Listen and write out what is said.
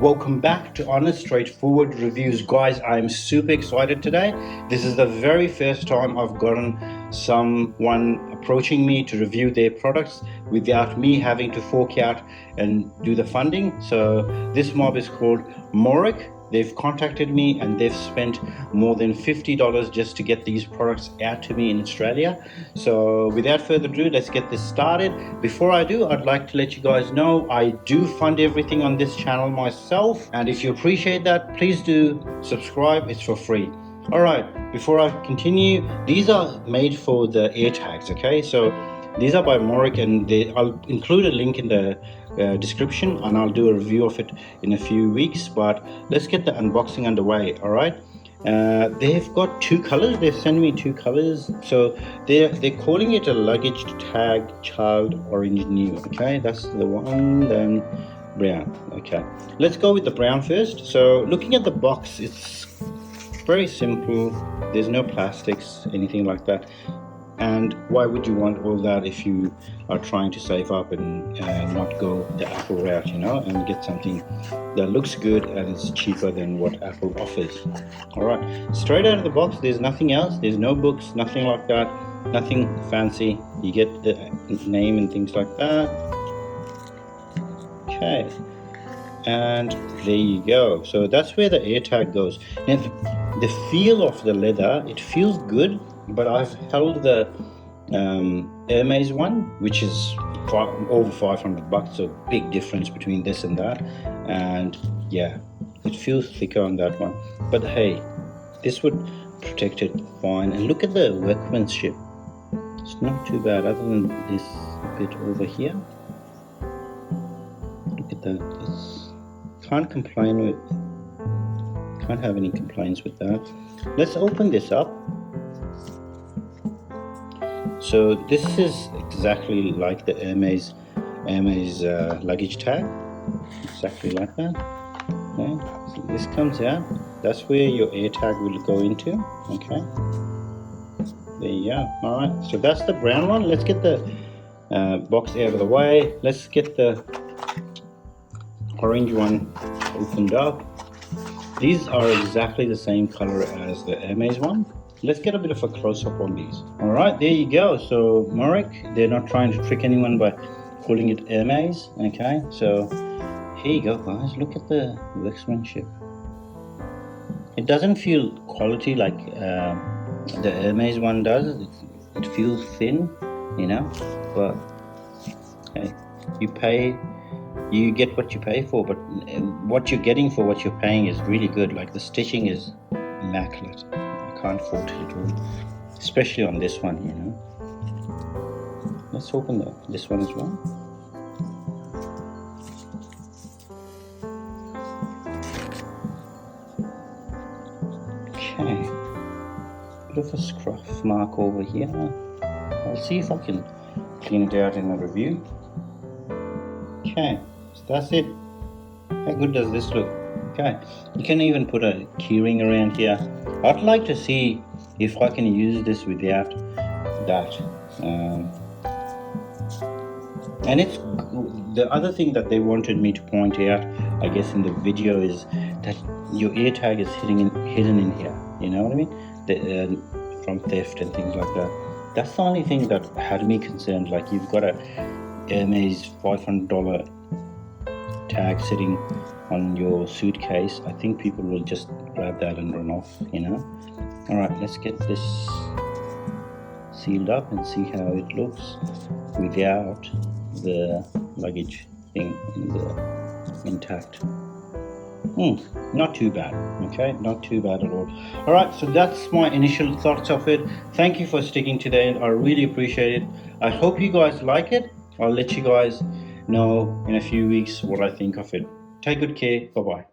Welcome back to Honest Straightforward Reviews. Guys, I'm super excited today. This is the very first time I've gotten someone approaching me to review their products without me having to fork out and do the funding. So this mob is called Morik. They've contacted me and they've spent more than $50 just to get these products out to me in Australia. So without further ado, let's get this started. Before I do, I'd like to let you guys know I do fund everything on this channel myself. And if you appreciate that, please do subscribe. It's for free. All right, before I continue, these are made for the AirTags, okay? So these are by Morik, and I'll include a link in the description, and I'll do a review of it in a few weeks. But let's get the unboxing underway. All right, they've got two colors. They've sent me two colors, so they're calling it a luggage tag child orange new. Okay, that's the one. Then brown. Okay, let's go with the brown first. So looking at the box, it's very simple. There's no plastics, anything like that. And why would you want all that if you are trying to save up and not go the Apple route, you know, and get something that looks good and is cheaper than what Apple offers. All right, straight out of the box, there's nothing else. There's no books, nothing like that, nothing fancy. You get the name and things like that. Okay, and there you go. So that's where the AirTag goes. Now, the feel of the leather, it feels good. But I've held the Hermes one, which is over $500, so big difference between this and that. And yeah, it feels thicker on that one. But hey, this would protect it fine. And look at the workmanship. It's not too bad, other than this bit over here. Look at that. Can't have any complaints with that. Let's open this up. So this is exactly like the Hermes luggage tag, exactly like that. Okay, so this comes out. That's where your AirTag will go into. Okay, there you go. All right, so that's the brown one. Let's get the box out of the way. Let's get the orange one opened up. These are exactly the same color as the Hermes one. Let's get a bit of a close-up on these. All right, there you go. So Morik, they're not trying to trick anyone by calling it Hermes. Okay, so here you go, guys. Look at the workmanship. It doesn't feel quality like the Hermes one does. It feels thin, you know. But hey, you get what you pay for. But what you're getting for what you're paying is really good. Like the stitching is immaculate. Can't fault it at all, especially on this one, you know. Let's open this one as well. Okay, bit of a scruff mark over here. I'll see if I can clean it out in a review. Okay, so that's it. How good does this look? Okay, you can even put a keyring around here. I'd like to see if I can use this without that. And it's the other thing that they wanted me to point out, I guess, in the video is that your AirTag is hidden in here. You know what I mean? From theft and things like that. That's the only thing that had me concerned. Like, you've got a Hermes $500 tag sitting on your suitcase. I think people will just grab that and run off, you know. All right, let's get this sealed up and see how it looks without the luggage thing intact. Not too bad. Okay, not too bad at all. All right, so that's my initial thoughts of it. Thank you for sticking to the end. I really appreciate it. I hope you guys like it. I'll let you guys know in a few weeks what I think of it. Take good care. Bye-bye.